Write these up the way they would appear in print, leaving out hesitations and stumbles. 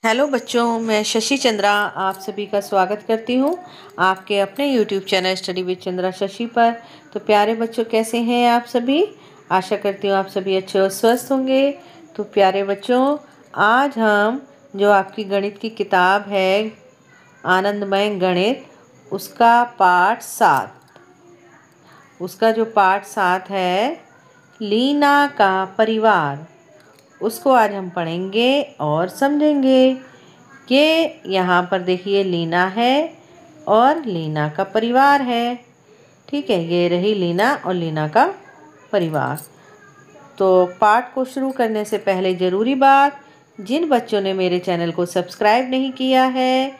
Hello बच्चों, मैं शशि चंद्रा आप सभी का स्वागत करती हूँ आपके अपने YouTube channel study with Chandra Shashi पर। तो प्यारे बच्चों, कैसे हैं आप सभी? आशा करती हूँ आप सभी अच्छे और स्वस्थ होंगे। तो प्यारे बच्चों, आज हम जो आपकी गणित की किताब है आनंदमय गणित, उसका जो पाठ 7 है लीना का परिवार, उसको आज हम पढ़ेंगे और समझेंगे। ये यहाँ पर देखिए लीना है और लीना का परिवार है। ठीक है, ये रही लीना और लीना का परिवार। तो पाठ को शुरू करने से पहले ज़रूरी बात, जिन बच्चों ने मेरे चैनल को सब्सक्राइब नहीं किया है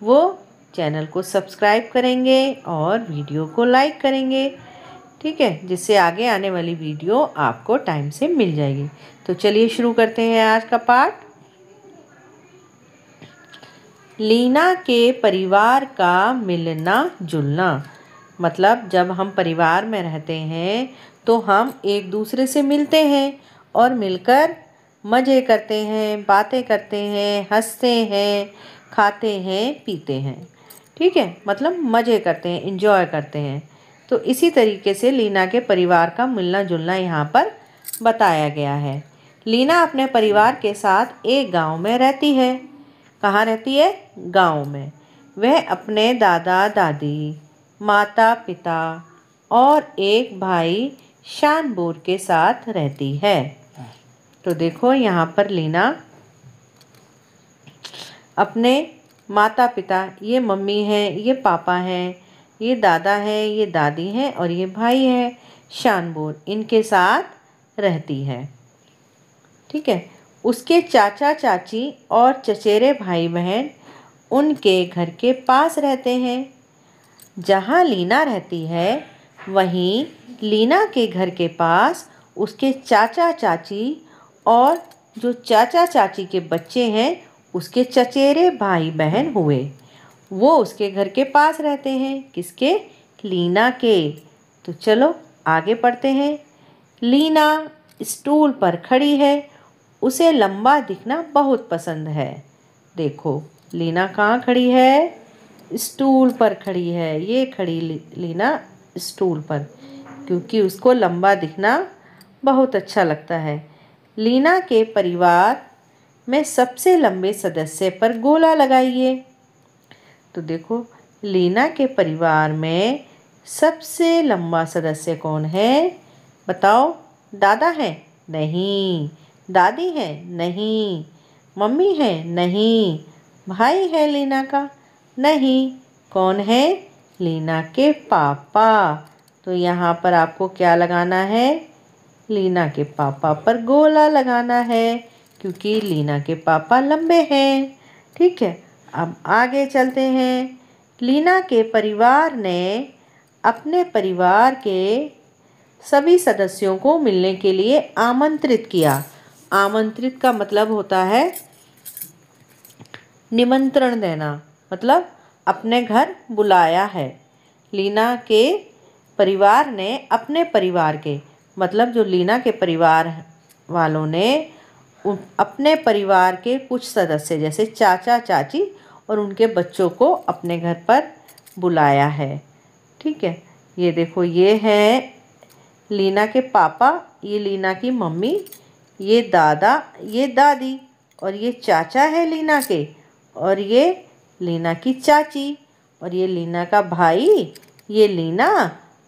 वो चैनल को सब्सक्राइब करेंगे और वीडियो को लाइक करेंगे। ठीक है, जिससे आगे आने वाली वीडियो आपको टाइम से मिल जाएगी। तो चलिए शुरू करते हैं आज का पाठ। लीना के परिवार का मिलना जुलना, मतलब जब हम परिवार में रहते हैं तो हम एक दूसरे से मिलते हैं और मिलकर मज़े करते हैं, बातें करते हैं, हंसते हैं, खाते हैं, पीते हैं। ठीक है, मतलब मज़े करते हैं, इंजॉय करते हैं। तो इसी तरीके से लीना के परिवार का मिलना जुलना यहाँ पर बताया गया है। लीना अपने परिवार के साथ एक गांव में रहती है। कहाँ रहती है? गांव में। वह अपने दादा दादी, माता पिता और एक भाई शानबूर के साथ रहती है। तो देखो यहाँ पर लीना अपने माता पिता, ये मम्मी है, ये पापा हैं, ये दादा है, ये दादी हैं और ये भाई है शानबूर, इनके साथ रहती है। ठीक है, उसके चाचा चाची और चचेरे भाई बहन उनके घर के पास रहते हैं। जहाँ लीना रहती है वहीं लीना के घर के पास उसके चाचा चाची और जो चाचा चाची के बच्चे हैं उसके चचेरे भाई बहन हुए, वो उसके घर के पास रहते हैं। किसके? लीना के। तो चलो आगे पढ़ते हैं। लीना स्टूल पर खड़ी है, उसे लंबा दिखना बहुत पसंद है। देखो लीना कहाँ खड़ी है? स्टूल पर खड़ी है। ये खड़ी लीना स्टूल पर, क्योंकि उसको लंबा दिखना बहुत अच्छा लगता है। लीना के परिवार में सबसे लंबे सदस्य पर गोला लगाइए। तो देखो लीना के परिवार में सबसे लंबा सदस्य कौन है? बताओ। दादा है? नहीं। दादी है? नहीं। मम्मी है? नहीं। भाई है लीना का? नहीं। कौन है? लीना के पापा। तो यहाँ पर आपको क्या लगाना है? लीना के पापा पर गोला लगाना है, क्योंकि लीना के पापा लंबे हैं। ठीक है, अब आगे चलते हैं। लीना के परिवार ने अपने परिवार के सभी सदस्यों को मिलने के लिए आमंत्रित किया। आमंत्रित का मतलब होता है निमंत्रण देना, मतलब अपने घर बुलाया है। लीना के परिवार ने अपने परिवार के, मतलब जो लीना के परिवार वालों ने अपने परिवार के कुछ सदस्य जैसे चाचा चाची और उनके बच्चों को अपने घर पर बुलाया है। ठीक है, ये देखो, ये है लीना के पापा, ये लीना की मम्मी, ये दादा, ये दादी और ये चाचा है लीना के, और ये लीना की चाची, और ये लीना का भाई, ये लीना,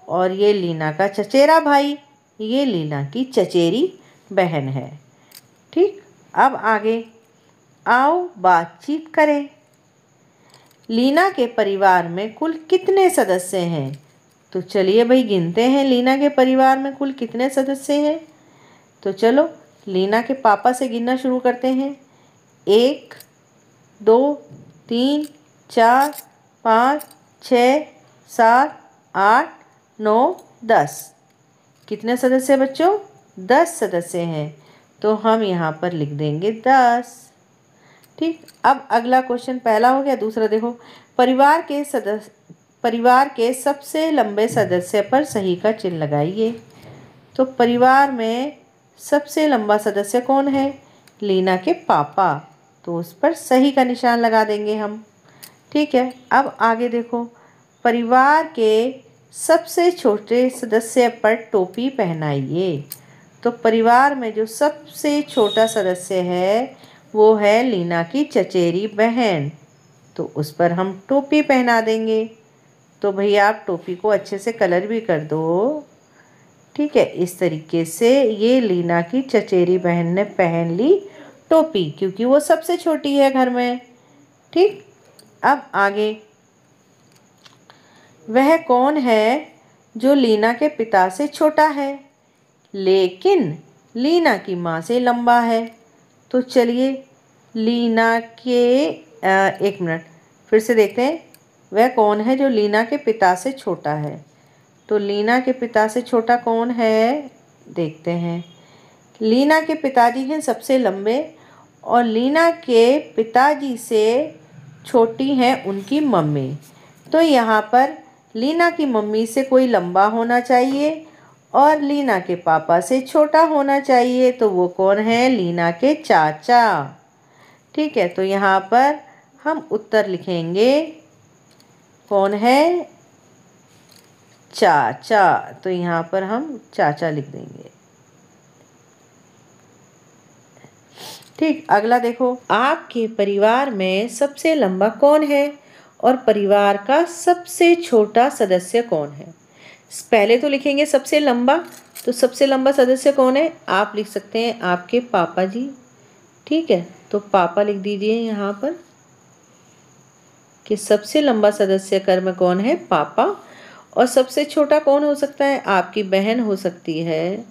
और ये लीना का चचेरा भाई, ये लीना की चचेरी बहन है। ठीक, अब आगे आओ बातचीत करें। लीना के परिवार में कुल कितने सदस्य हैं? तो चलिए भाई गिनते हैं लीना के परिवार में कुल कितने सदस्य हैं। तो चलो लीना के पापा से गिनना शुरू करते हैं। 1 2 3 4 5 6 7 8 9 10। कितने सदस्य बच्चों? 10 सदस्य हैं। तो हम यहाँ पर लिख देंगे 10। ठीक, अब अगला क्वेश्चन पहला हो गया। दूसरा देखो, परिवार के सबसे लंबे सदस्य पर सही का चिन्ह लगाइए। तो परिवार में सबसे लंबा सदस्य कौन है? लीना के पापा। तो उस पर सही का निशान लगा देंगे हम। ठीक है, अब आगे देखो, परिवार के सबसे छोटे सदस्य पर टोपी पहनाइए। तो परिवार में जो सबसे छोटा सदस्य है वो है लीना की चचेरी बहन, तो उस पर हम टोपी पहना देंगे। तो भैया आप टोपी को अच्छे से कलर भी कर दो। ठीक है, इस तरीके से ये लीना की चचेरी बहन ने पहन ली टोपी, क्योंकि वो सबसे छोटी है घर में। ठीक, अब आगे, वह कौन है जो लीना के पिता से छोटा है लेकिन लीना की माँ से लंबा है? तो चलिए लीना के एक मिनट फिर से देखते हैं, वह कौन है जो लीना के पिता से छोटा है? तो लीना के पिता से छोटा कौन है, देखते हैं। लीना के पिताजी हैं सबसे लंबे और लीना के पिताजी से छोटी हैं उनकी मम्मी। तो यहाँ पर लीना की मम्मी से कोई लंबा होना चाहिए और लीना के पापा से छोटा होना चाहिए, तो वो कौन है? लीना के चाचा। ठीक है, तो यहाँ पर हम उत्तर लिखेंगे, कौन है? चाचा। तो यहाँ पर हम चाचा लिख देंगे। ठीक, अगला देखो, आपके परिवार में सबसे लंबा कौन है और परिवार का सबसे छोटा सदस्य कौन है? पहले तो लिखेंगे सबसे लंबा, तो सबसे लंबा सदस्य कौन है? आप लिख सकते हैं आपके पापा जी। ठीक है, तो पापा लिख दीजिए यहाँ पर कि सबसे लंबा सदस्य घर में कौन है? पापा। और सबसे छोटा कौन हो सकता है? आपकी बहन हो सकती है,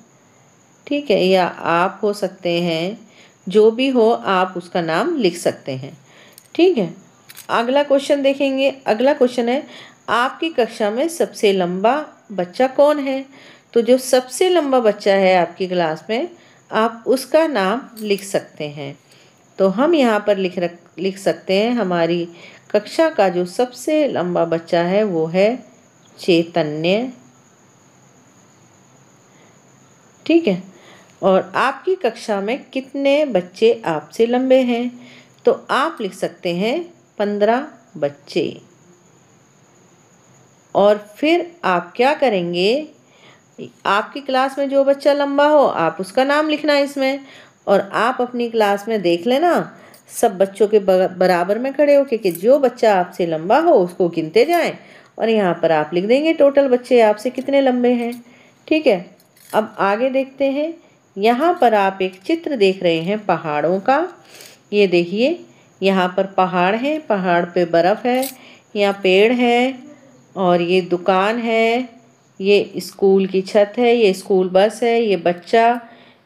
ठीक है, या आप हो सकते हैं, जो भी हो आप उसका नाम लिख सकते हैं। ठीक है, अगला क्वेश्चन देखेंगे। अगला क्वेश्चन है, आपकी कक्षा में सबसे लंबा बच्चा कौन है? तो जो सबसे लंबा बच्चा है आपकी क्लास में, आप उसका नाम लिख सकते हैं। तो हम यहाँ पर लिख सकते हैं, हमारी कक्षा का जो सबसे लंबा बच्चा है वो है चैतन्य। ठीक है, और आपकी कक्षा में कितने बच्चे आपसे लंबे हैं? तो आप लिख सकते हैं 15 बच्चे। और फिर आप क्या करेंगे, आपकी क्लास में जो बच्चा लंबा हो आप उसका नाम लिखना इसमें, और आप अपनी क्लास में देख लेना सब बच्चों के बराबर में खड़े हो कि जो बच्चा आपसे लंबा हो उसको गिनते जाएं, और यहाँ पर आप लिख देंगे टोटल बच्चे आपसे कितने लंबे हैं। ठीक है, अब आगे देखते हैं। यहाँ पर आप एक चित्र देख रहे हैं पहाड़ों का। ये देखिए, यहाँ पर पहाड़ है, पहाड़ पे बर्फ़ है, यहाँ पेड़ है, और ये दुकान है, ये स्कूल की छत है, ये स्कूल बस है, ये बच्चा,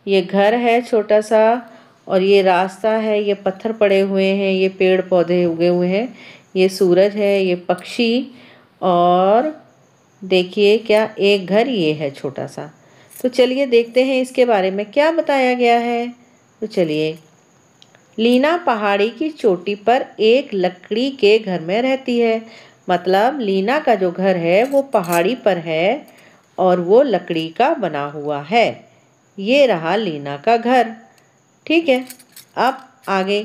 ये घर है छोटा सा, और ये रास्ता है, ये पत्थर पड़े हुए हैं, ये पेड़ पौधे उगे हुए हैं, ये सूरज है, ये पक्षी, और देखिए क्या, एक घर ये है छोटा सा। तो चलिए देखते हैं इसके बारे में क्या बताया गया है। तो चलिए, लीना पहाड़ी की चोटी पर एक लकड़ी के घर में रहती है। मतलब लीना का जो घर है वो पहाड़ी पर है और वो लकड़ी का बना हुआ है। ये रहा लीना का घर। ठीक है, अब आगे,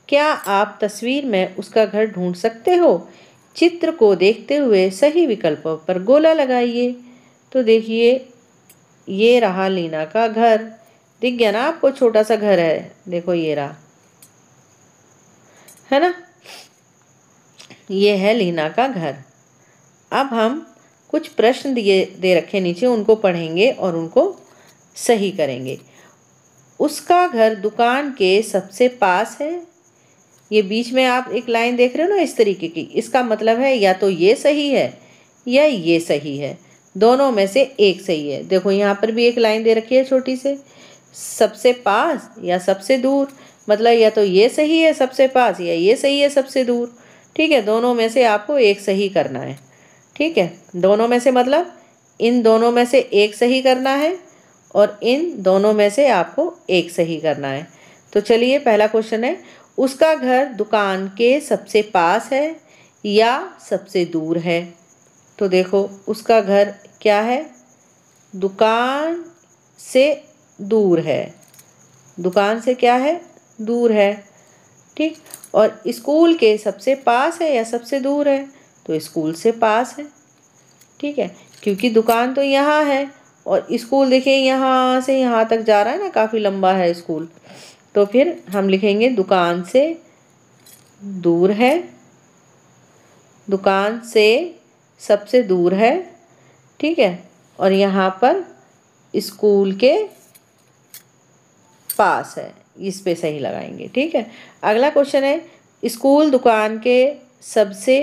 क्या आप तस्वीर में उसका घर ढूंढ सकते हो? चित्र को देखते हुए सही विकल्पों पर गोला लगाइए। तो देखिए, ये रहा लीना का घर, दिख गया ना आपको? छोटा सा घर है, देखो ये रहा, है ना? ये है लीना का घर। अब हम कुछ प्रश्न दे रखे नीचे, उनको पढ़ेंगे और उनको सही करेंगे। उसका घर दुकान के सबसे पास है। ये बीच में आप एक लाइन देख रहे हो ना इस तरीके की, इसका मतलब है या तो ये सही है या ये सही है, दोनों में से एक सही है। देखो यहाँ पर भी एक लाइन दे रखी है छोटी से, सबसे पास या सबसे दूर, मतलब या तो ये सही है सबसे पास या ये सही है सबसे दूर। ठीक है, दोनों में से आपको एक सही करना है। ठीक है, दोनों में से मतलब इन दोनों में से एक सही करना है और इन दोनों में से आपको एक सही करना है। तो चलिए, पहला क्वेश्चन है, उसका घर दुकान के सबसे पास है या सबसे दूर है? तो देखो, उसका घर क्या है? दुकान से दूर है। दुकान से क्या है? दूर है। ठीक। और स्कूल के सबसे पास है या सबसे दूर है, तो स्कूल से पास है। ठीक है, क्योंकि दुकान तो यहाँ है और स्कूल देखिए यहाँ से यहाँ तक जा रहा है ना, काफ़ी लंबा है स्कूल। तो फिर हम लिखेंगे दुकान से दूर है, दुकान से सबसे दूर है। ठीक है, और यहाँ पर स्कूल के पास है, इस पे सही लगाएंगे। ठीक है, अगला क्वेश्चन है, स्कूल दुकान के सबसे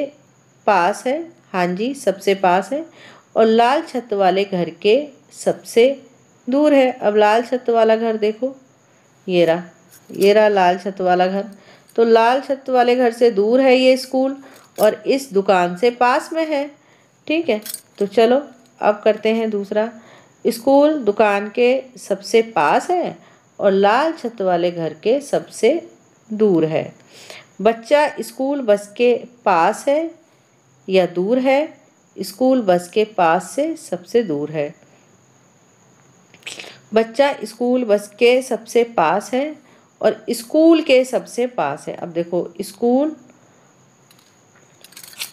पास है। हाँ जी, सबसे पास है। और लाल छत वाले घर के सबसे दूर है। अब लाल छत वाला घर देखो, ये रहा लाल छत वाला घर। तो लाल छत वाले घर से दूर है ये स्कूल और इस दुकान से पास में है। ठीक है, तो चलो अब करते हैं दूसरा। स्कूल दुकान के सबसे पास है और लाल छत वाले घर के सबसे दूर है। बच्चा स्कूल बस के पास है या दूर है? स्कूल बस के पास से सबसे दूर है। बच्चा स्कूल बस के सबसे पास है और स्कूल के सबसे पास है। अब देखो स्कूल,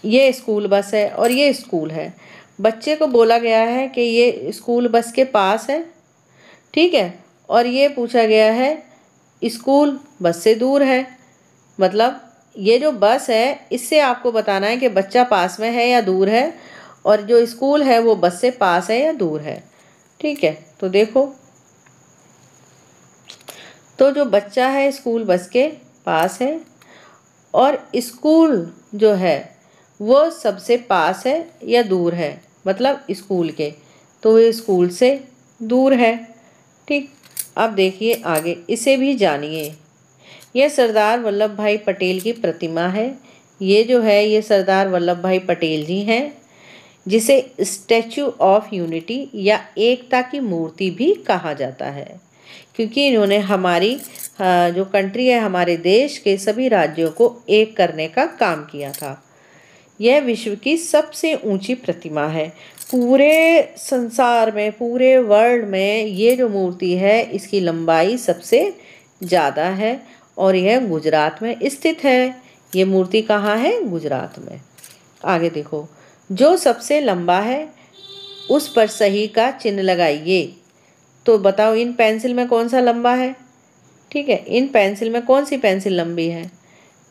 ये स्कूल बस है और ये स्कूल है। बच्चे को बोला गया है कि ये स्कूल बस के पास है। ठीक है, और ये पूछा गया है स्कूल बस से दूर है। मतलब ये जो बस है इससे आपको बताना है कि बच्चा पास में है या दूर है, और जो स्कूल है वो बस से पास है या दूर है। ठीक है, तो देखो, तो जो बच्चा है स्कूल बस के पास है और स्कूल जो है वो सबसे पास है या दूर है, मतलब स्कूल के, तो वो स्कूल से दूर है। ठीक, अब देखिए आगे, इसे भी जानिए। यह सरदार वल्लभ भाई पटेल की प्रतिमा है। ये जो है ये सरदार वल्लभ भाई पटेल जी हैं, जिसे स्टैचू ऑफ यूनिटी या एकता की मूर्ति भी कहा जाता है, क्योंकि इन्होंने हमारी जो कंट्री है, हमारे देश के सभी राज्यों को एक करने का काम किया था। यह विश्व की सबसे ऊंची प्रतिमा है। पूरे संसार में, पूरे वर्ल्ड में ये जो मूर्ति है इसकी लंबाई सबसे ज़्यादा है और यह गुजरात में स्थित है। ये मूर्ति कहाँ है? गुजरात में। आगे देखो, जो सबसे लंबा है उस पर सही का चिन्ह लगाइए। तो बताओ इन पेंसिल में कौन सा लंबा है? ठीक है, इन पेंसिल में कौन सी पेंसिल लंबी है?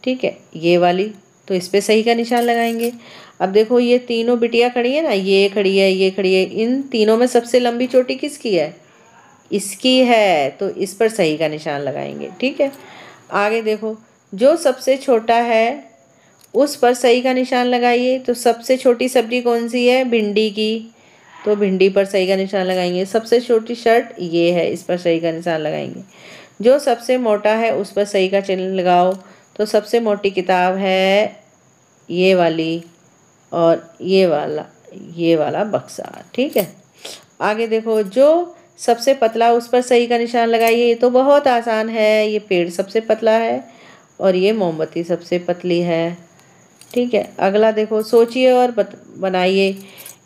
ठीक है, ये वाली, तो इस पे सही का निशान लगाएंगे। अब देखो ये तीनों बिटिया खड़ी है ना, ये खड़ी है, ये खड़ी है, इन तीनों में सबसे लंबी चोटी किसकी है? इसकी है, तो इस पर सही का निशान लगाएंगे। ठीक है, आगे देखो, जो सबसे छोटा है उस पर सही का निशान लगाइए। तो सबसे छोटी सब्जी कौन सी है? भिंडी की, तो भिंडी पर सही का निशान लगाएंगे। सबसे छोटी शर्ट ये है, इस पर सही का निशान लगाएंगे। जो सबसे मोटा है उस पर सही का चिन्ह लगाओ। तो सबसे मोटी किताब है ये वाली और ये वाला बक्सा। ठीक है, आगे देखो, जो सबसे पतला उस पर सही का निशान लगाइए। ये तो बहुत आसान है, ये पेड़ सबसे पतला है और ये मोमबत्ती सबसे पतली है। ठीक है, अगला देखो, सोचिए और बनाइए।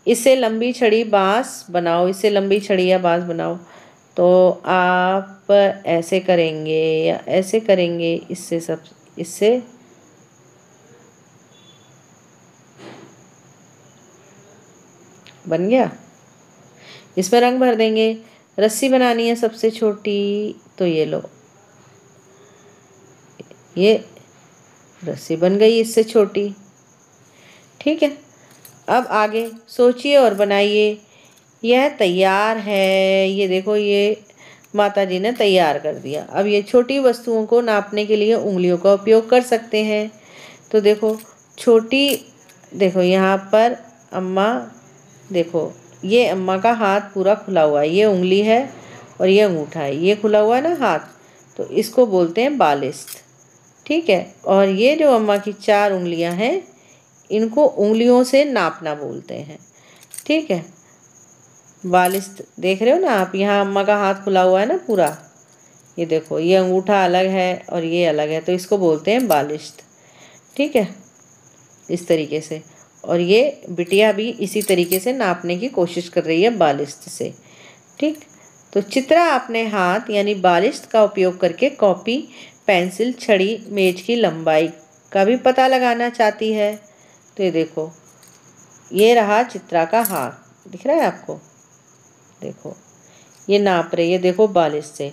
इससे लंबी छड़ी बांस बनाओ, इससे लंबी छड़ी या बांस बनाओ। तो आप ऐसे करेंगे या ऐसे करेंगे, इससे बन गया। इसमें रंग भर देंगे। रस्सी बनानी है सबसे छोटी, तो ये लो, ये रस्सी बन गई इससे छोटी। ठीक है, अब आगे सोचिए और बनाइए। यह तैयार है, ये देखो ये माता जी ने तैयार कर दिया। अब ये छोटी वस्तुओं को नापने के लिए उंगलियों का उपयोग कर सकते हैं। तो देखो छोटी, देखो यहाँ पर अम्मा, देखो ये अम्मा का हाथ पूरा खुला हुआ है, ये उंगली है और ये अंगूठा है, ये खुला हुआ है ना हाथ, तो इसको बोलते हैं बालिस्त। ठीक है, और ये जो अम्मा की 4 उंगलियां हैं इनको उंगलियों से नापना बोलते हैं। ठीक है, बालिस्त देख रहे हो ना आप, यहाँ अम्मा का हाथ खुला हुआ है ना पूरा, ये देखो ये अंगूठा अलग है और ये अलग है, तो इसको बोलते हैं बालिस्त। ठीक है, इस तरीके से, और ये बिटिया भी इसी तरीके से नापने की कोशिश कर रही है बालिस्त से। ठीक, तो चित्रा अपने हाथ यानी बालिस्त का उपयोग करके कॉपी पेंसिल छड़ी मेज की लंबाई का भी पता लगाना चाहती है। तो ये देखो, ये रहा चित्रा का हाथ, दिख रहा है आपको? देखो ये नाप रही है, देखो 42 से।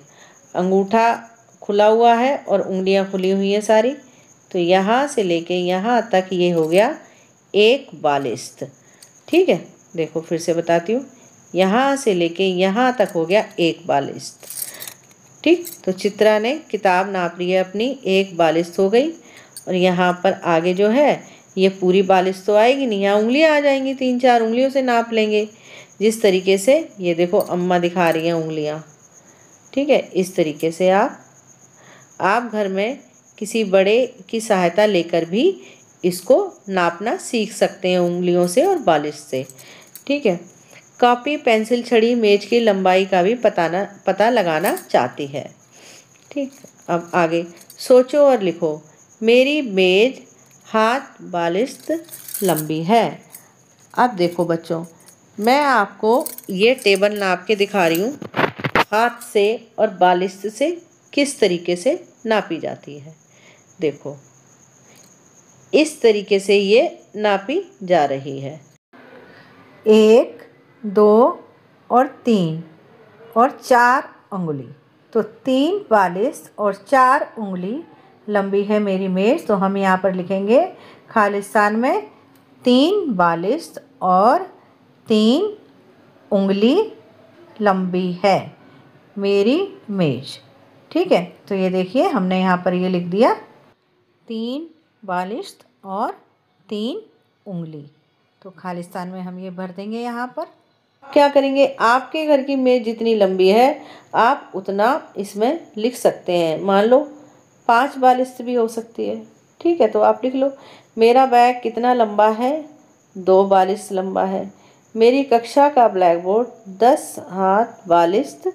अंगूठा खुला हुआ है और उंगलियां खुली हुई हैं सारी। तो यहाँ से लेके यहाँ तक ये हो गया 1/42। ठीक है, देखो फिर से बताती हूँ, यहाँ से लेके यहाँ तक हो गया 1/42। ठीक, तो चित्रा ने किताब नाप ली है अपनी, 1/42 हो गई। और यहाँ पर आगे जो है ये पूरी 42 तो आएगी नहीं, यहाँ उंगलियाँ आ जाएंगी, 3-4 उंगलियों से नाप लेंगे। जिस तरीके से ये देखो अम्मा दिखा रही हैं उंगलियाँ। ठीक है, इस तरीके से आप घर में किसी बड़े की सहायता लेकर भी इसको नापना सीख सकते हैं उंगलियों से और 42 से। ठीक है, कॉपी पेंसिल छड़ी मेज की लंबाई का भी पता लगाना चाहती है। ठीक, अब आगे सोचो और लिखो, मेरी मेज हाथ 42 लंबी है। अब देखो बच्चों, मैं आपको ये टेबल नाप के दिखा रही हूँ, हाथ से और 42 से किस तरीके से नापी जाती है। देखो इस तरीके से ये नापी जा रही है। 1, 2 और 3 और 4 उंगली। तो 3/42 और 4 उंगली लंबी है मेरी मेज। तो हम यहाँ पर लिखेंगे खालिस्तान में 3/42 और 3 उंगली लंबी है मेरी मेज। ठीक है, तो ये देखिए हमने यहाँ पर ये लिख दिया 3/42 और 3 उंगली। तो खालिस्तान में हम ये भर देंगे यहाँ पर। क्या करेंगे, आपके घर की मेज जितनी लंबी है आप उतना इसमें लिख सकते हैं। मान लो 5/42 भी हो सकती है। ठीक है, तो आप लिख लो, मेरा बैग कितना लंबा है, 2/42 लंबा है। मेरी कक्षा का ब्लैक बोर्ड 10 हाथ 42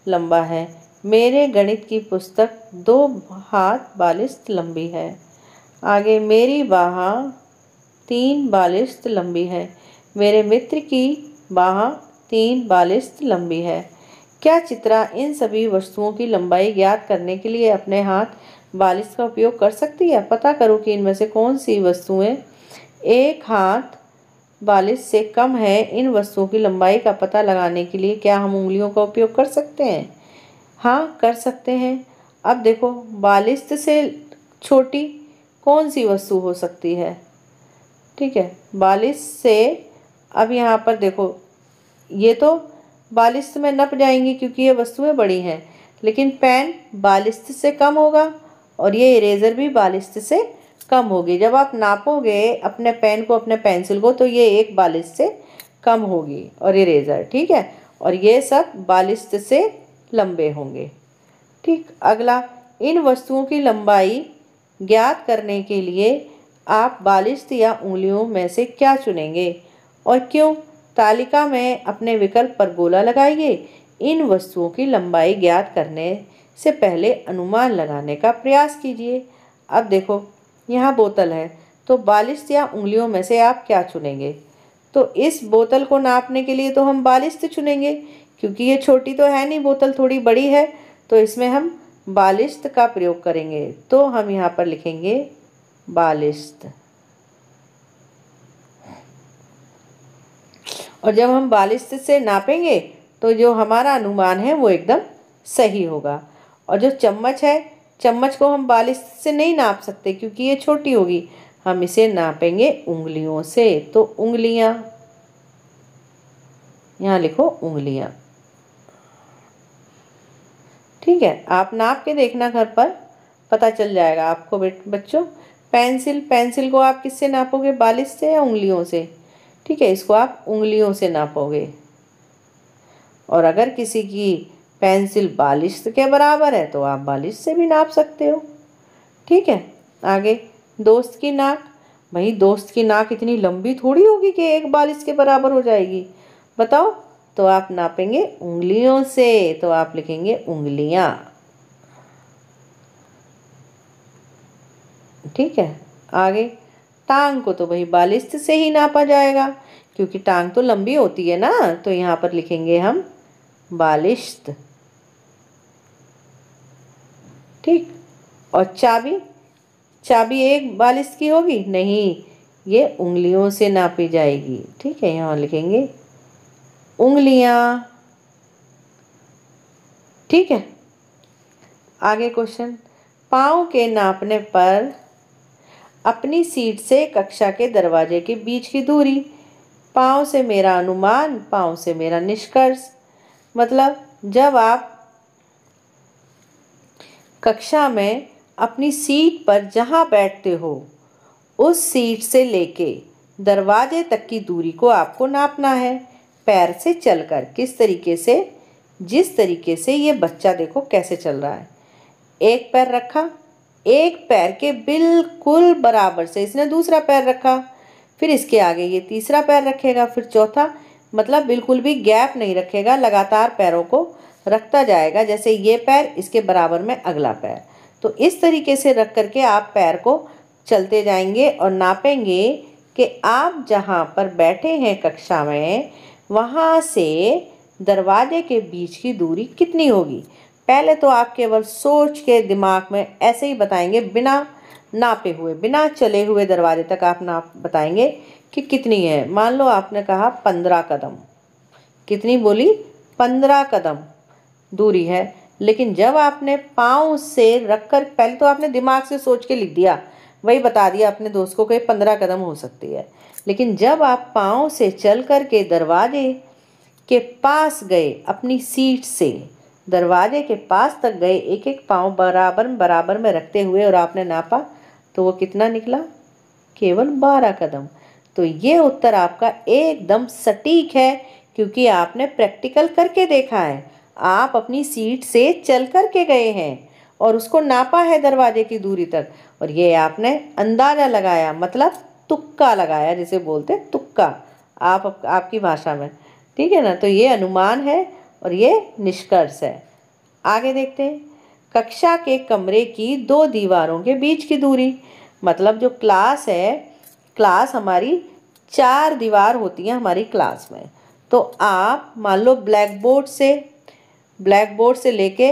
लंबा है। मेरे गणित की पुस्तक 2 हाथ 42 लंबी है। आगे मेरी बाह 3/42 लंबी है। मेरे मित्र की बाह 3/42 लंबी है। क्या चित्रा इन सभी वस्तुओं की लंबाई ज्ञात करने के लिए अपने हाथ 42 का उपयोग कर सकती है? पता करो कि इनमें से कौन सी वस्तुएं एक हाथ 42 से कम है। इन वस्तुओं की लंबाई का पता लगाने के लिए क्या हम उंगलियों का उपयोग कर सकते हैं? हाँ, कर सकते हैं। अब देखो 42 से छोटी कौन सी वस्तु हो सकती है? ठीक है, 42 से, अब यहाँ पर देखो ये तो 42 में नप जाएंगी क्योंकि ये वस्तुएं बड़ी हैं, लेकिन पेन 42 से कम होगा और ये इरेज़र भी 42 से कम होगी। जब आप नापोगे अपने पेन को, अपने पेंसिल को, तो ये 1/42 से कम होगी और इरेज़र। ठीक है, और ये सब 42 से लंबे होंगे। ठीक, अगला, इन वस्तुओं की लंबाई ज्ञात करने के लिए आप 42 या उंगलियों में से क्या चुनेंगे और क्यों? तालिका में अपने विकल्प पर गोला लगाइए। इन वस्तुओं की लंबाई ज्ञात करने से पहले अनुमान लगाने का प्रयास कीजिए। अब देखो यहाँ बोतल है, तो 42 या उंगलियों में से आप क्या चुनेंगे? तो इस बोतल को नापने के लिए तो हम 42 चुनेंगे क्योंकि ये छोटी तो है नहीं, बोतल थोड़ी बड़ी है, तो इसमें हम 42 का प्रयोग करेंगे। तो हम यहाँ पर लिखेंगे 42। और जब हम 42 से नापेंगे तो जो हमारा अनुमान है वो एकदम सही होगा। और जो चम्मच है, चम्मच को हम 42 से नहीं नाप सकते क्योंकि ये छोटी होगी, हम इसे नापेंगे उंगलियों से। तो उंगलियां, यहाँ लिखो उंगलियां। ठीक है, आप नाप के देखना घर पर, पता चल जाएगा आपको बच्चों। पेंसिल को आप किससे नापोगे, 42 से या उंगलियों से? ठीक है, इसको आप उंगलियों से नापोगे। और अगर किसी की पेंसिल 42 के बराबर है तो आप 42 से भी नाप सकते हो। ठीक है, आगे दोस्त की नाक। भाई दोस्त की नाक इतनी लंबी थोड़ी होगी कि 1/42 के बराबर हो जाएगी, बताओ। तो आप नापेंगे उंगलियों से, तो आप लिखेंगे उंगलियां। ठीक है, आगे टांग को तो भाई 42 से ही नापा जाएगा क्योंकि टांग तो लंबी होती है ना, तो यहाँ पर लिखेंगे हम 42। ठीक, और चाबी, चाबी एक बालिश की होगी नहीं, ये उंगलियों से नापी जाएगी। ठीक है, यहाँ लिखेंगे उंगलियां। ठीक है, आगे क्वेश्चन, पाँव के नापने पर अपनी सीट से कक्षा के दरवाजे के बीच की दूरी, पाँव से मेरा अनुमान, पाँव से मेरा निष्कर्ष। मतलब जब आप कक्षा में अपनी सीट पर जहाँ बैठते हो उस सीट से लेके दरवाजे तक की दूरी को आपको नापना है पैर से चलकर। किस तरीके से, जिस तरीके से ये बच्चा देखो कैसे चल रहा है, एक पैर रखा, एक पैर के बिल्कुल बराबर से इसने दूसरा पैर रखा, फिर इसके आगे ये तीसरा पैर रखेगा, फिर चौथा, मतलब बिल्कुल भी गैप नहीं रखेगा, लगातार पैरों को रखता जाएगा। जैसे ये पैर इसके बराबर में अगला पैर, तो इस तरीके से रख करके आप पैर को चलते जाएंगे और नापेंगे कि आप जहाँ पर बैठे हैं कक्षा में वहाँ से दरवाजे के बीच की दूरी कितनी होगी। पहले तो आप केवल सोच के दिमाग में ऐसे ही बताएंगे, बिना नापे हुए, बिना चले हुए दरवाजे तक आप नाप बताएंगे कि कितनी है। मान लो आपने कहा 15 कदम, कितनी बोली, 15 कदम दूरी है। लेकिन जब आपने पाँव से रखकर, पहले तो आपने दिमाग से सोच के लिख दिया, वही बता दिया अपने दोस्त को कि 15 कदम हो सकती है। लेकिन जब आप पाँव से चल कर के दरवाजे के पास गए, अपनी सीट से दरवाजे के पास तक गए, एक एक पाँव बराबर बराबर में रखते हुए, और आपने नापा तो वो कितना निकला, केवल 12 कदम। तो ये उत्तर आपका एकदम सटीक है, क्योंकि आपने प्रैक्टिकल करके देखा है। आप अपनी सीट से चल कर के गए हैं और उसको नापा है दरवाजे की दूरी तक, और ये आपने अंदाज़ा लगाया, मतलब तुक्का लगाया, जिसे बोलते हैं तुक्का आपकी भाषा में। ठीक है ना, तो ये अनुमान है और ये निष्कर्ष है। आगे देखते हैं, कक्षा के कमरे की 2 दीवारों के बीच की दूरी, मतलब जो क्लास है, क्लास हमारी 4 दीवार होती हैं हमारी क्लास में। तो आप मान लो ब्लैक बोर्ड से लेके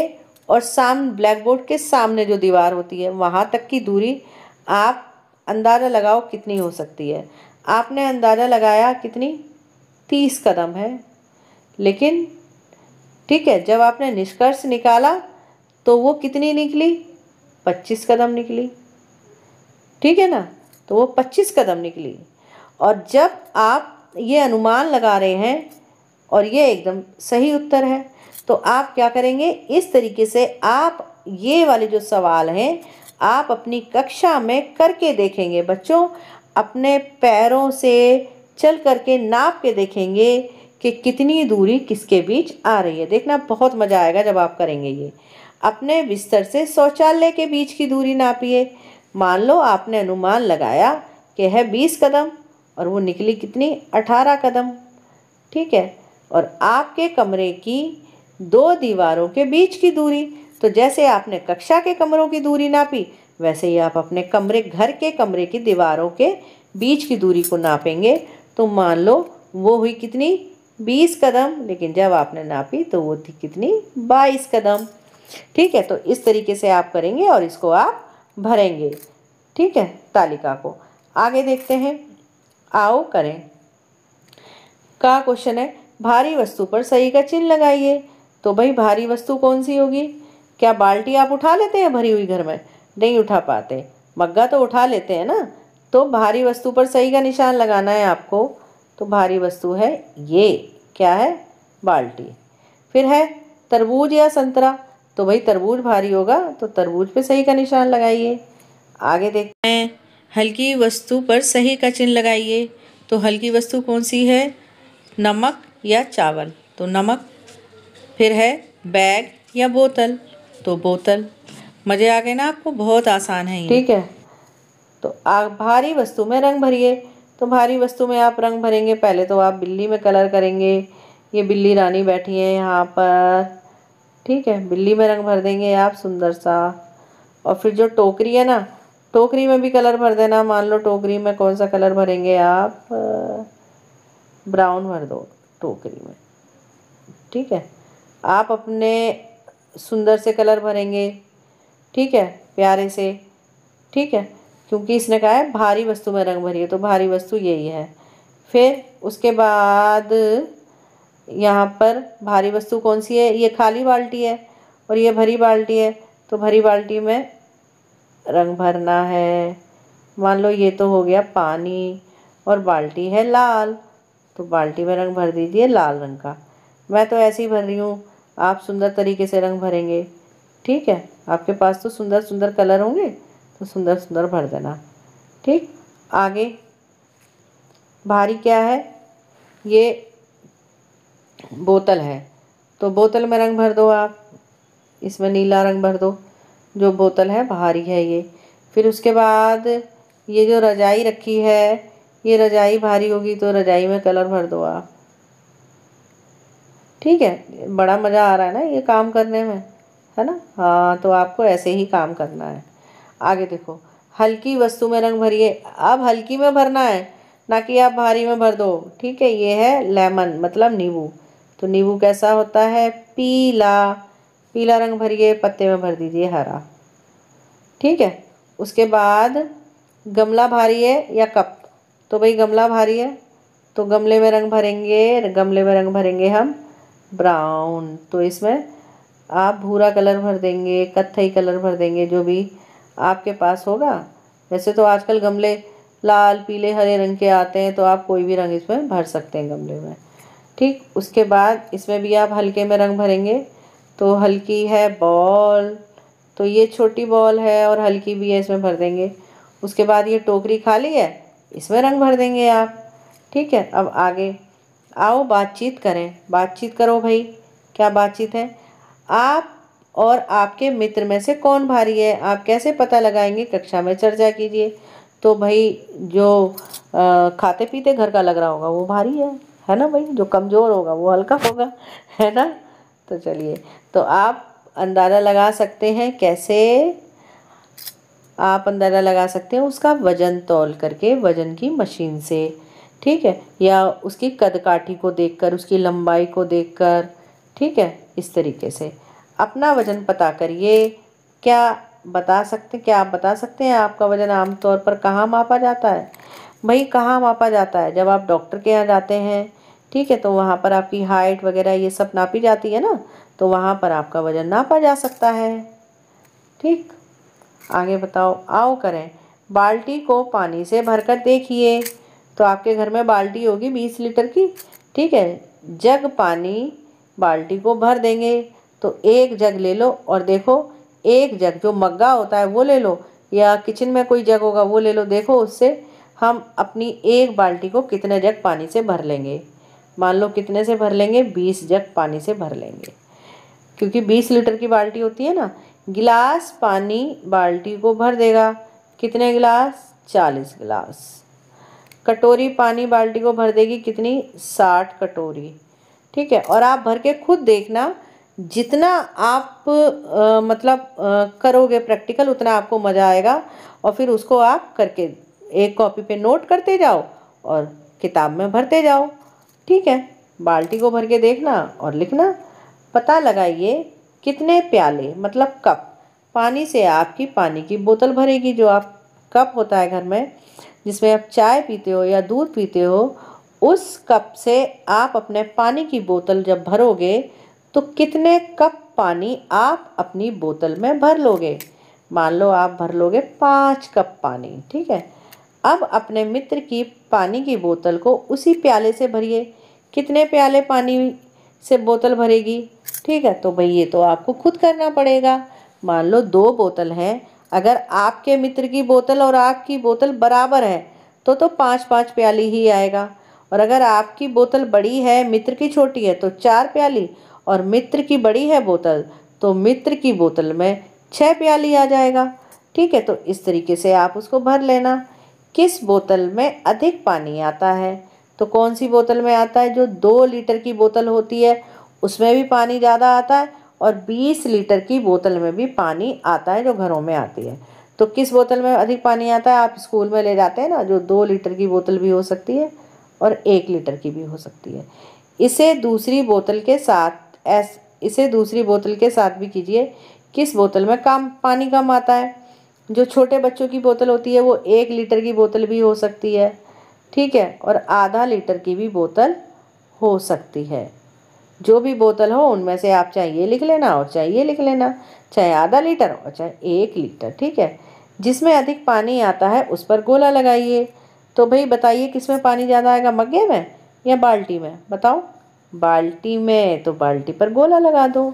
और ब्लैक बोर्ड के सामने जो दीवार होती है वहाँ तक की दूरी आप अंदाज़ा लगाओ कितनी हो सकती है। आपने अंदाज़ा लगाया कितनी, 30 कदम है। लेकिन ठीक है, जब आपने निष्कर्ष निकाला तो वो कितनी निकली, 25 कदम निकली। ठीक है ना, तो वो 25 कदम निकली। और जब आप ये अनुमान लगा रहे हैं और ये एकदम सही उत्तर है, तो आप क्या करेंगे, इस तरीके से आप ये वाले जो सवाल हैं आप अपनी कक्षा में करके देखेंगे। बच्चों, अपने पैरों से चल करके नाप के देखेंगे कि कितनी दूरी किसके बीच आ रही है। देखना बहुत मज़ा आएगा जब आप करेंगे ये। अपने बिस्तर से शौचालय के बीच की दूरी नापिए। मान लो आपने अनुमान लगाया कि है 20 कदम और वो निकली कितनी, 18 कदम। ठीक है, और आपके कमरे की 2 दीवारों के बीच की दूरी, तो जैसे आपने कक्षा के कमरों की दूरी नापी वैसे ही आप अपने घर के कमरे की दीवारों के बीच की दूरी को नापेंगे। तो मान लो वो हुई कितनी, 20 कदम, लेकिन जब आपने नापी तो वो थी कितनी, 22 कदम। ठीक है, तो इस तरीके से आप करेंगे और इसको आप भरेंगे। ठीक है, तालिका को आगे देखते हैं, आओ करें। का क्वेश्चन है, भारी वस्तु पर सही का चिन्ह लगाइए। तो भाई भारी वस्तु कौन सी होगी, क्या बाल्टी आप उठा लेते हैं भरी हुई घर में, नहीं उठा पाते, मग्गा तो उठा लेते हैं ना। तो भारी वस्तु पर सही का निशान लगाना है आपको। तो भारी वस्तु है ये, क्या है, बाल्टी। फिर है तरबूज या संतरा, तो भाई तरबूज भारी होगा तो तरबूज पे सही का निशान लगाइए। आगे देखते हैं, हल्की वस्तु पर सही का चिन्ह लगाइए। तो हल्की वस्तु कौन सी है, नमक या चावल, तो नमक। फिर है बैग या बोतल, तो बोतल। मज़े आ गए ना आपको, बहुत आसान है ये। ठीक है, तो भारी वस्तु में रंग भरिए। तो भारी वस्तु में आप रंग भरेंगे, पहले तो आप बिल्ली में कलर करेंगे। ये बिल्ली रानी बैठी है यहाँ पर। ठीक है, बिल्ली में रंग भर देंगे आप सुंदर सा। और फिर जो टोकरी है ना, टोकरी में भी कलर भर देना। मान लो टोकरी में कौन सा कलर भरेंगे आप, ब्राउन भर दो टोकरी में। ठीक है, आप अपने सुंदर से कलर भरेंगे। ठीक है, प्यारे से, ठीक है, क्योंकि इसने कहा है भारी वस्तु में रंग भरिए, तो भारी वस्तु यही है। फिर उसके बाद यहाँ पर भारी वस्तु कौन सी है, ये खाली बाल्टी है और ये भरी बाल्टी है, तो भरी बाल्टी में रंग भरना है। मान लो ये तो हो गया पानी और बाल्टी है लाल, तो बाल्टी में रंग भर दीजिए लाल रंग का। मैं तो ऐसे ही भर रही हूँ, आप सुंदर तरीके से रंग भरेंगे, ठीक है। आपके पास तो सुंदर सुंदर कलर होंगे, तो सुंदर सुंदर भर देना, ठीक। आगे भारी क्या है, ये बोतल है, तो बोतल में रंग भर दो आप, इसमें नीला रंग भर दो, जो बोतल है भारी है ये। फिर उसके बाद ये जो रजाई रखी है, ये रजाई भारी होगी, तो रजाई में कलर भर दो आप, ठीक है। बड़ा मज़ा आ रहा है ना ये काम करने में, है ना। हाँ, तो आपको ऐसे ही काम करना है। आगे देखो, हल्की वस्तु में रंग भरिए। अब हल्की में भरना है, ना कि आप भारी में भर दो, ठीक है। ये है लेमन, मतलब नींबू। तो नींबू कैसा होता है, पीला। पीला रंग भरिए, पत्ते में भर दीजिए हरा, ठीक है। उसके बाद गमला भारी है या कप, तो भाई गमला भारी है, तो गमले में रंग भरेंगे, गमले में रंग भरेंगे हम ब्राउन। तो इसमें आप भूरा कलर भर देंगे, कत्थई कलर भर देंगे, जो भी आपके पास होगा। वैसे तो आजकल गमले लाल पीले हरे रंग के आते हैं, तो आप कोई भी रंग इसमें भर सकते हैं गमले में, ठीक। उसके बाद इसमें भी आप हल्के में रंग भरेंगे, तो हल्की है बॉल, तो ये छोटी बॉल है और हल्की भी है, इसमें भर देंगे। उसके बाद ये टोकरी खाली है, इसमें रंग भर देंगे आप, ठीक है। अब आगे आओ बातचीत करें, बातचीत करो भाई। क्या बातचीत है, आप और आपके मित्र में से कौन भारी है, आप कैसे पता लगाएंगे, कक्षा में चर्चा कीजिए। तो भाई जो खाते पीते घर का लग रहा होगा वो भारी है ना भाई। जो कमज़ोर होगा वो हल्का होगा, है ना। तो चलिए, तो आप अंदाज़ा लगा सकते हैं, कैसे आप अंदाज़ा लगा सकते हैं, उसका वज़न तौल करके, वज़न की मशीन से, ठीक है, या उसकी कदकाठी को देखकर, उसकी लंबाई को देखकर, ठीक है। इस तरीके से अपना वज़न पता करिए। क्या आप बता सकते हैं आपका वज़न आमतौर पर कहाँ मापा जाता है? भाई कहाँ मापा जाता है, जब आप डॉक्टर के यहाँ जाते हैं, ठीक है, तो वहाँ पर आपकी हाइट वगैरह ये सब नापी जाती है ना, तो वहाँ पर आपका वज़न नापा जा सकता है, ठीक। आगे बताओ, आओ करें। बाल्टी को पानी से भरकर देखिए। तो आपके घर में बाल्टी होगी 20 लीटर की, ठीक है। जग पानी बाल्टी को भर देंगे, तो एक जग ले लो और देखो, एक जग जो मग्गा होता है वो ले लो, या किचन में कोई जग होगा वो ले लो। देखो उससे हम अपनी एक बाल्टी को कितने जग पानी से भर लेंगे। मान लो कितने से भर लेंगे, 20 जग पानी से भर लेंगे, क्योंकि 20 लीटर की बाल्टी होती है ना। गिलास पानी बाल्टी को भर देगा, कितने गिलास, 40 गिलास। कटोरी पानी बाल्टी को भर देगी, कितनी, 60 कटोरी, ठीक है। और आप भर के खुद देखना, जितना आप करोगे प्रैक्टिकल, उतना आपको मज़ा आएगा। और फिर उसको आप करके एक कॉपी पे नोट करते जाओ और किताब में भरते जाओ, ठीक है। बाल्टी को भर के देखना और लिखना। पता लगाइए कितने प्याले, मतलब कप, पानी से आपकी पानी की बोतल भरेगी। जो आप कप होता है घर में, जिसमें आप चाय पीते हो या दूध पीते हो, उस कप से आप अपने पानी की बोतल जब भरोगे, तो कितने कप पानी आप अपनी बोतल में भर लोगे। मान लो आप भर लोगे 5 कप पानी, ठीक है। अब अपने मित्र की पानी की बोतल को उसी प्याले से भरिए। कितने प्याले पानी से बोतल भरेगी, ठीक है। तो भाई ये तो आपको खुद करना पड़ेगा। मान लो 2 बोतल हैं, अगर आपके मित्र की बोतल और आपकी बोतल बराबर है, तो 5-5 प्याली ही आएगा। और अगर आपकी बोतल बड़ी है, मित्र की छोटी है, तो 4 प्याली, और मित्र की बड़ी है बोतल, तो मित्र की बोतल में 6 प्याली आ जाएगा, ठीक है। तो इस तरीके से आप उसको भर लेना। किस बोतल में अधिक पानी आता है, तो कौन सी बोतल में आता है, जो 2 लीटर की बोतल होती है उसमें भी पानी ज़्यादा आता है, और 20 लीटर की बोतल में भी पानी आता है, जो घरों में आती है। तो किस बोतल में अधिक पानी आता है, आप स्कूल में ले जाते हैं ना, जो 2 लीटर की बोतल भी हो सकती है और 1 लीटर की भी हो सकती है। इसे दूसरी बोतल के साथ भी कीजिए। किस बोतल में पानी कम आता है। जो छोटे बच्चों की बोतल होती है वो 1 लीटर की बोतल भी हो सकती है, ठीक है, और आधा लीटर की भी बोतल हो सकती है। जो भी बोतल हो उनमें से आप चाहे ये लिख लेना और चाहे ये लिख लेना, चाहे आधा लीटर और चाहे 1 लीटर, ठीक है। जिसमें अधिक पानी आता है उस पर गोला लगाइए। तो भाई बताइए किसमें पानी ज़्यादा आएगा, मग्गे में या बाल्टी में, बताओ। बाल्टी में, तो बाल्टी पर गोला लगा दो।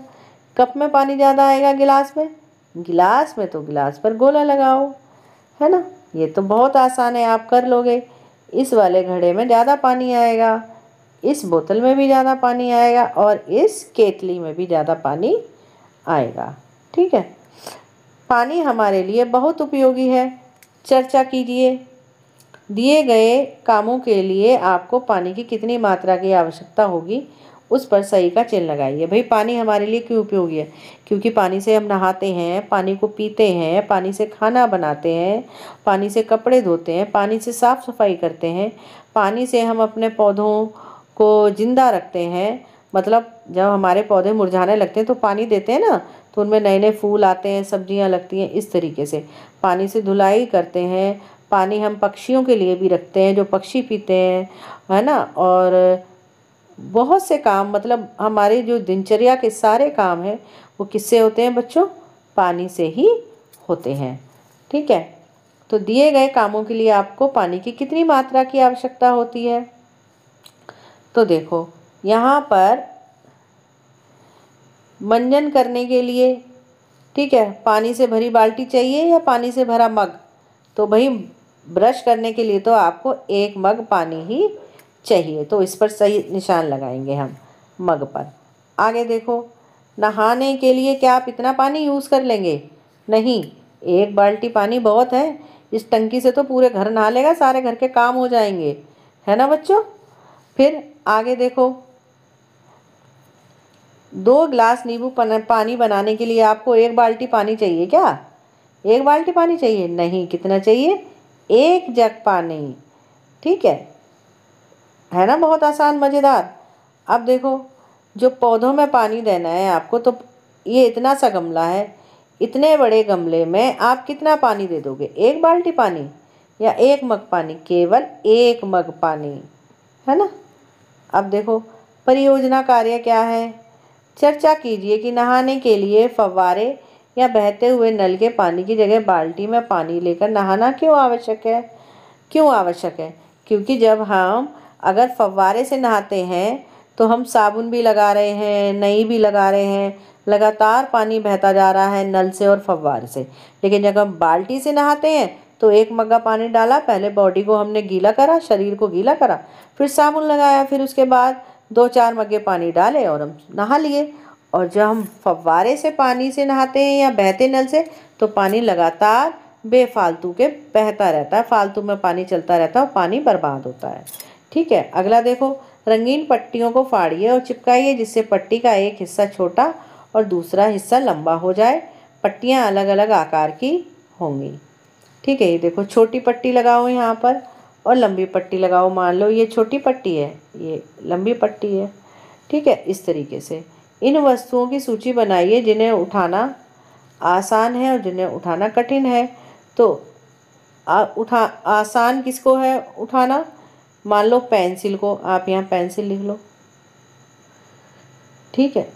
कप में पानी ज़्यादा आएगा गिलास में, गिलास में तो गिलास पर गोला लगाओ, है ना। ये तो बहुत आसान है, आप कर लोगे। इस वाले घड़े में ज़्यादा पानी आएगा, इस बोतल में भी ज़्यादा पानी आएगा और इस केतली में भी ज़्यादा पानी आएगा, ठीक है। पानी हमारे लिए बहुत उपयोगी है। चर्चा कीजिए। दिए गए कामों के लिए आपको पानी की कितनी मात्रा की आवश्यकता होगी, उस पर सही का चिन्ह लगाइए। भाई पानी हमारे लिए क्यों उपयोगी है? क्योंकि पानी से हम नहाते हैं, पानी को पीते हैं, पानी से खाना बनाते हैं, पानी से कपड़े धोते हैं, पानी से साफ़ सफाई करते हैं, पानी से हम अपने पौधों को जिंदा रखते हैं। मतलब जब हमारे पौधे मुरझाने लगते हैं तो पानी देते हैं ना, तो उनमें नए नए फूल आते हैं, सब्जियां लगती हैं। इस तरीके से पानी से धुलाई करते हैं। पानी हम पक्षियों के लिए भी रखते हैं, जो पक्षी पीते हैं, है ना। और बहुत से काम, मतलब हमारे जो दिनचर्या के सारे काम हैं वो किससे होते हैं बच्चों? पानी से ही होते हैं, ठीक है। तो दिए गए कामों के लिए आपको पानी की कितनी मात्रा की आवश्यकता होती है? तो देखो यहाँ पर मंजन करने के लिए, ठीक है, पानी से भरी बाल्टी चाहिए या पानी से भरा मग? तो भाई ब्रश करने के लिए तो आपको 1 मग पानी ही चाहिए, तो इस पर सही निशान लगाएंगे हम, मग पर। आगे देखो, नहाने के लिए क्या आप इतना पानी यूज़ कर लेंगे? नहीं, 1 बाल्टी पानी बहुत है। इस टंकी से तो पूरे घर नहा लेगा, सारे घर के काम हो जाएंगे, है ना बच्चों। फिर आगे देखो, 2 गिलास नींबू पानी बनाने के लिए आपको 1 बाल्टी पानी चाहिए क्या? 1 बाल्टी पानी चाहिए? नहीं, कितना चाहिए? 1 जग पानी, ठीक है ना। बहुत आसान, मज़ेदार। अब देखो, जो पौधों में पानी देना है आपको, तो ये इतना सा गमला है, इतने बड़े गमले में आप कितना पानी दे दोगे? 1 बाल्टी पानी या 1 मग पानी? केवल 1 मग पानी, है ना। अब देखो, परियोजना कार्य क्या है? चर्चा कीजिए कि नहाने के लिए फव्वारे या बहते हुए नल के पानी की जगह बाल्टी में पानी लेकर नहाना क्यों आवश्यक है? क्यों आवश्यक है? क्योंकि जब हम अगर फव्वारे से नहाते हैं तो हम साबुन भी लगा रहे हैं, नई भी लगा रहे हैं, लगातार पानी बहता जा रहा है नल से और फव्वारे से। लेकिन जब हम बाल्टी से नहाते हैं तो 1 मग्गा पानी डाला, पहले बॉडी को हमने गीला करा, शरीर को गीला करा, फिर साबुन लगाया, फिर उसके बाद 2-4 मग्गे पानी डाले और हम नहा लिए। और जब हम फव्वारे से पानी से नहाते हैं या बहते नल से, तो पानी लगातार बेफालतू के बहता रहता है, फालतू में पानी चलता रहता है और पानी बर्बाद होता है, ठीक है। अगला देखो, रंगीन पट्टियों को फाड़िए और चिपकाइए जिससे पट्टी का एक हिस्सा छोटा और दूसरा हिस्सा लंबा हो जाए। पट्टियाँ अलग अलग आकार की होंगी, ठीक है। ये देखो, छोटी पट्टी लगाओ यहाँ पर और लंबी पट्टी लगाओ। मान लो ये छोटी पट्टी है, ये लंबी पट्टी है, ठीक है। इस तरीके से इन वस्तुओं की सूची बनाइए जिन्हें उठाना आसान है और जिन्हें उठाना कठिन है। तो आसान किसको है उठाना? मान लो पेंसिल को, आप यहाँ पेंसिल लिख लो, ठीक है।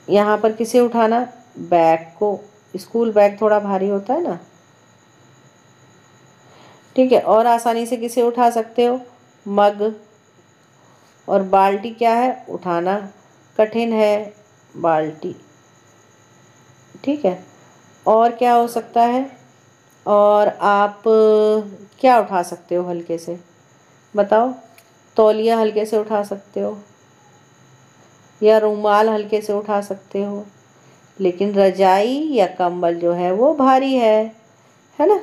यहाँ पर किसे उठाना? बैग को। स्कूल बैग थोड़ा भारी होता है ना, ठीक है। और आसानी से किसे उठा सकते हो? मग। और बाल्टी क्या है? उठाना कठिन है, बाल्टी, ठीक है। और क्या हो सकता है? और आप क्या उठा सकते हो हल्के से, बताओ? तौलिया हल्के से उठा सकते हो या रुमाल हल्के से उठा सकते हो, लेकिन रजाई या कंबल जो है वो भारी है ना।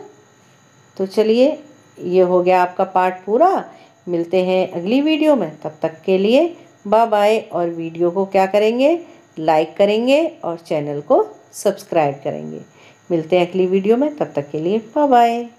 तो चलिए, ये हो गया आपका पाठ पूरा। मिलते हैं अगली वीडियो में, तब तक के लिए बाय बाय। और वीडियो को क्या करेंगे? लाइक करेंगे और चैनल को सब्सक्राइब करेंगे। मिलते हैं अगली वीडियो में, तब तक के लिए बाय बाय।